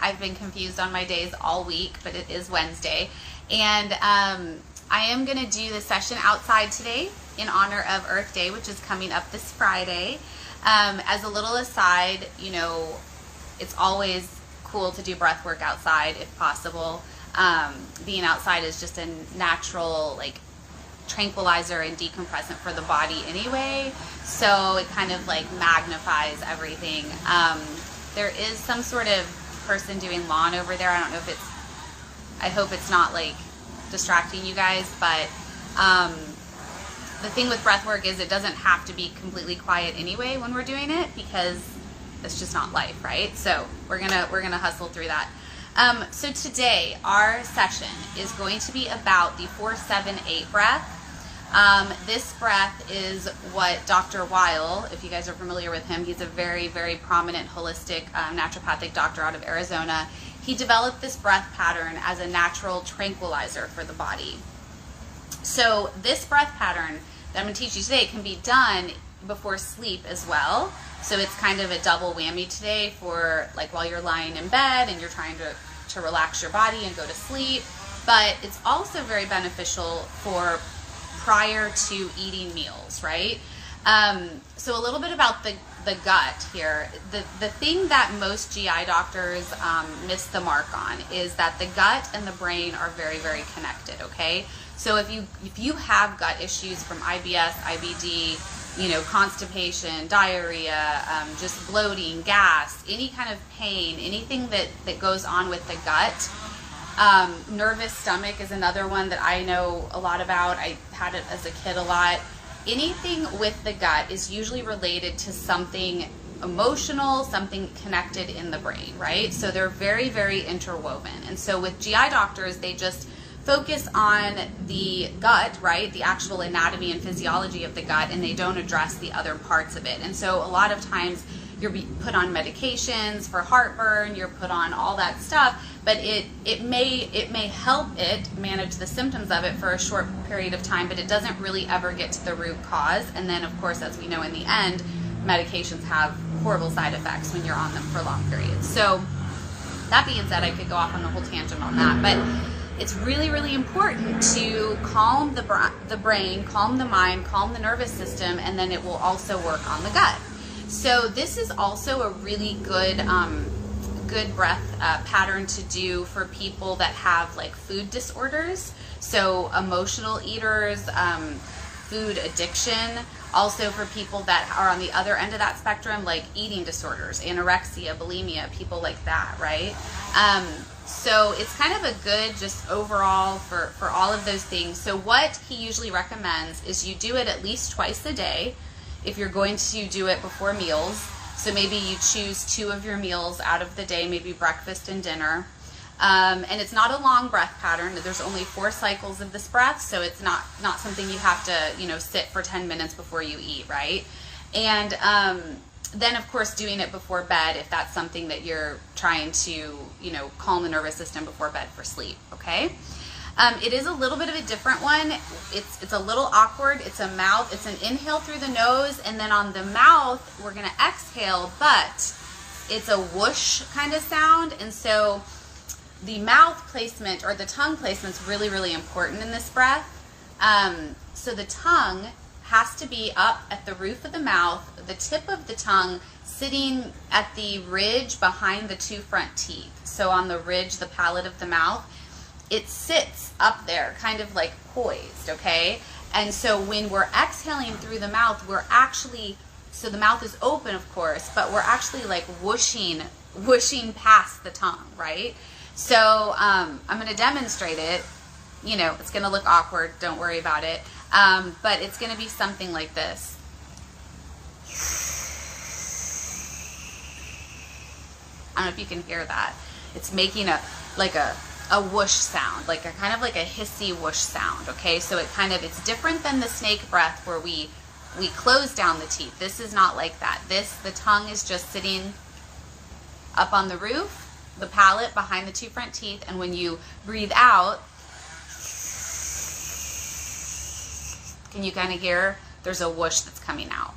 I've been confused on my days all week, but it is Wednesday. And I am going to do the session outside today in honor of Earth Day, which is coming up this Friday. As a little aside, you know, it's always cool to do breath work outside if possible. Being outside is just a natural, like, tranquilizer and decompressant for the body anyway, so it kind of like magnifies everything. There is some sort of person doing lawn over there. I don't know if it's, I hope it's not like distracting you guys, but the thing with breath work is it doesn't have to be completely quiet anyway when we're doing it, because it's just not life, right? So we're gonna hustle through that. So today our session is going to be about the 4-7-8 breath. This breath is what Dr. Weil, if you guys are familiar with him, he's a very, very prominent holistic naturopathic doctor out of Arizona. He developed this breath pattern as a natural tranquilizer for the body. So this breath pattern that I'm going to teach you today can be done before sleep as well. So it's kind of a double whammy today for like while you're lying in bed and you're trying to relax your body and go to sleep. But it's also very beneficial for prior to eating meals, right? So a little bit about the gut here. The thing that most GI doctors miss the mark on is that the gut and the brain are very, very connected, okay? So if you have gut issues from IBS, IBD, you know, constipation, diarrhea, just bloating, gas, any kind of pain, anything that goes on with the gut. Nervous stomach is another one that I know a lot about. I had it as a kid a lot. Anything with the gut is usually related to something emotional, something connected in the brain, right? So they're very, very interwoven. And so with GI doctors, they just focus on the gut, right? The actual anatomy and physiology of the gut, and they don't address the other parts of it. And so a lot of times you're put on medications for heartburn, you're put on all that stuff, but it may help it manage the symptoms of it for a short period of time, but it doesn't really ever get to the root cause. And then of course, as we know in the end, medications have horrible side effects when you're on them for long periods. So that being said, I could go off on a whole tangent on that, but it's really, really important to calm the brain, calm the mind, calm the nervous system, and then it will also work on the gut. So this is also a really good breath pattern to do for people that have like food disorders, so emotional eaters, food addiction, also for people that are on the other end of that spectrum, like eating disorders, anorexia, bulimia, people like that, right? So it's kind of a good just overall for all of those things. So what he usually recommends is you do it at least twice a day if you're going to do it before meals. So maybe you choose 2 of your meals out of the day, maybe breakfast and dinner. And it's not a long breath pattern. There's only 4 cycles of this breath, so it's not something you have to, you know, sit for 10 minutes before you eat, right? And then of course doing it before bed if that's something that you're trying to, you know, calm the nervous system before bed for sleep, okay? It is a little bit of a different one. It's a little awkward. It's an inhale through the nose, and then on the mouth we're gonna exhale, but it's a whoosh kind of sound. And so the mouth placement or the tongue placement is really, really important in this breath. So the tongue has to be up at the roof of the mouth, the tip of the tongue sitting at the ridge behind the 2 front teeth. So on the ridge, the palate of the mouth, it sits up there, kind of like poised, okay? And so when we're exhaling through the mouth, we're actually, so the mouth is open, of course, but we're actually like whooshing past the tongue, right? So I'm going to demonstrate it. You know, it's going to look awkward. Don't worry about it. But it's going to be something like this. I don't know if you can hear that. It's making a whoosh sound, like a kind of like a hissy whoosh sound, okay? So it's different than the snake breath where we close down the teeth. This is not like that. The tongue is just sitting up on the roof, the palate behind the 2 front teeth, and when you breathe out, can you kind of hear there's a whoosh that's coming out?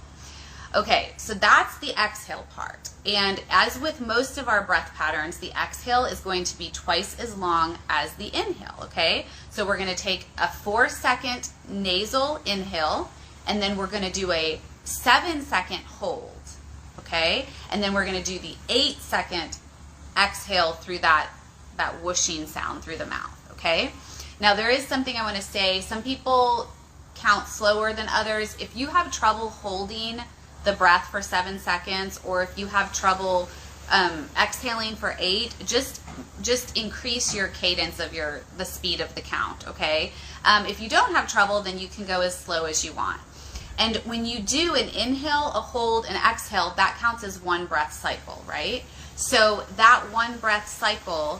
Okay, so that's the exhale part. And as with most of our breath patterns, the exhale is going to be twice as long as the inhale, okay? So we're going to take a 4-second nasal inhale, and then we're going to do a 7-second hold, okay? And then we're going to do the 8-second exhale through that whooshing sound through the mouth, okay? Now there is something I want to say. Some people count slower than others. If you have trouble holding the breath for 7 seconds, or if you have trouble exhaling for 8, just increase your cadence of the speed of the count, okay? If you don't have trouble, then you can go as slow as you want. And when you do an inhale, a hold, an exhale, that counts as one breath cycle, right? So that one breath cycle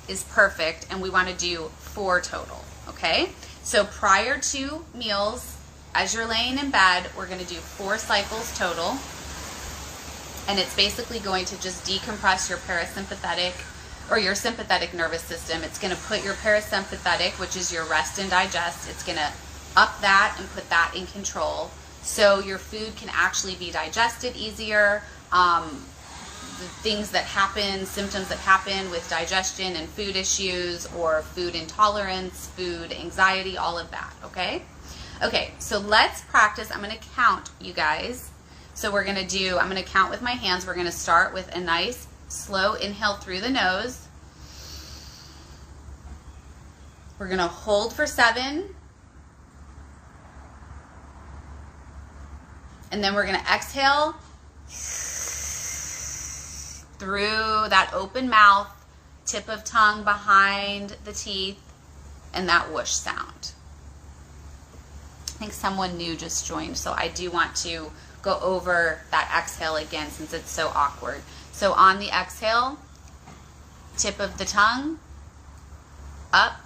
is perfect, and we want to do 4 total, okay? So prior to meals, as you're laying in bed, we're going to do 4 cycles total, and it's basically going to just decompress your parasympathetic or your sympathetic nervous system. It's going to put your parasympathetic, which is your rest and digest, it's going to up that and put that in control, so your food can actually be digested easier. The things that happen, symptoms that happen with digestion and food issues, or food intolerance, food anxiety, all of that, okay? Okay, so let's practice. I'm going to count, you guys. So I'm going to count with my hands. We're going to start with a nice slow inhale through the nose. We're going to hold for 7. And then we're going to exhale through that open mouth, tip of tongue behind the teeth, and that whoosh sound. I think someone new just joined, so I do want to go over that exhale again since it's so awkward. So on the exhale, tip of the tongue up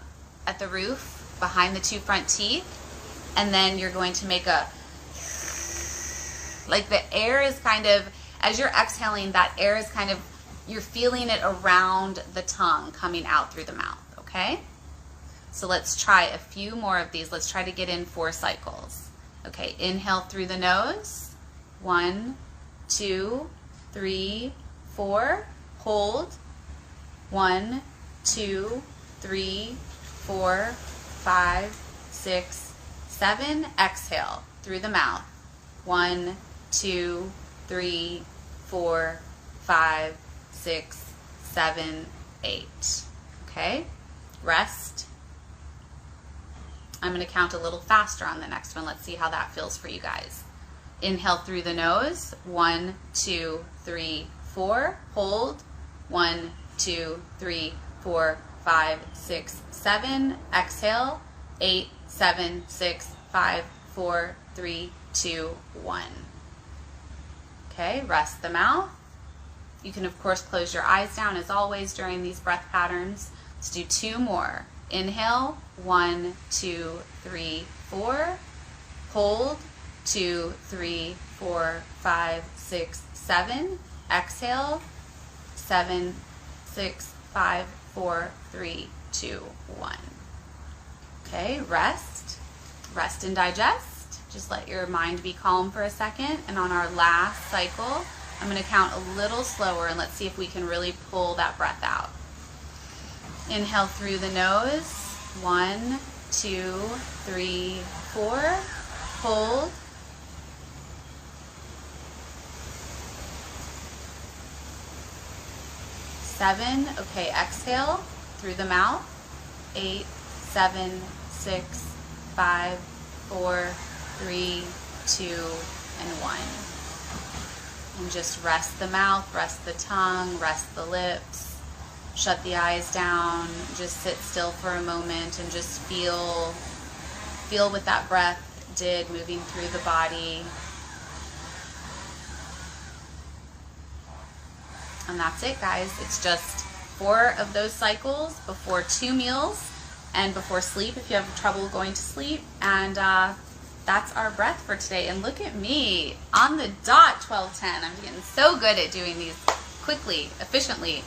at the roof behind the 2 front teeth, and then you're going to make a, like the air is kind of, as you're exhaling, that air is kind of, you're feeling it around the tongue coming out through the mouth, okay? So let's try a few more of these. Let's try to get in 4 cycles. Okay, inhale through the nose. 1, 2, 3, 4. Hold. 1, 2, 3, 4, 5, 6, 7. Exhale through the mouth. 1, 2, 3, 4, 5, 6, 7, 8. Okay, rest. I'm going to count a little faster on the next one. Let's see how that feels for you guys. Inhale through the nose. 1, 2, 3, 4. Hold. 1, 2, 3, 4, 5, 6, 7. Exhale. 8, 7, 6, 5, 4, 3, 2, 1. Okay, rest the mouth. You can, of course, close your eyes down as always during these breath patterns. Let's do 2 more. Inhale, 1, 2, 3, 4. Hold, 2, 3, 4, 5, 6, 7. Exhale, 7, 6, 5, 4, 3, 2, 1. Okay, rest and digest. Just let your mind be calm for a second. And on our last cycle, I'm going to count a little slower, and let's see if we can really pull that breath out. Inhale through the nose. 1, 2, 3, 4. Hold. 7. Okay, exhale through the mouth. 8, 7, 6, 5, 4, 3, 2, and 1. And just rest the mouth, rest the tongue, rest the lips. Shut the eyes down. Just sit still for a moment and just feel what that breath did moving through the body. And that's it, guys. It's just 4 of those cycles before 2 meals and before sleep if you have trouble going to sleep. And that's our breath for today. And look at me on the dot, 12:10. I'm getting so good at doing these quickly, efficiently.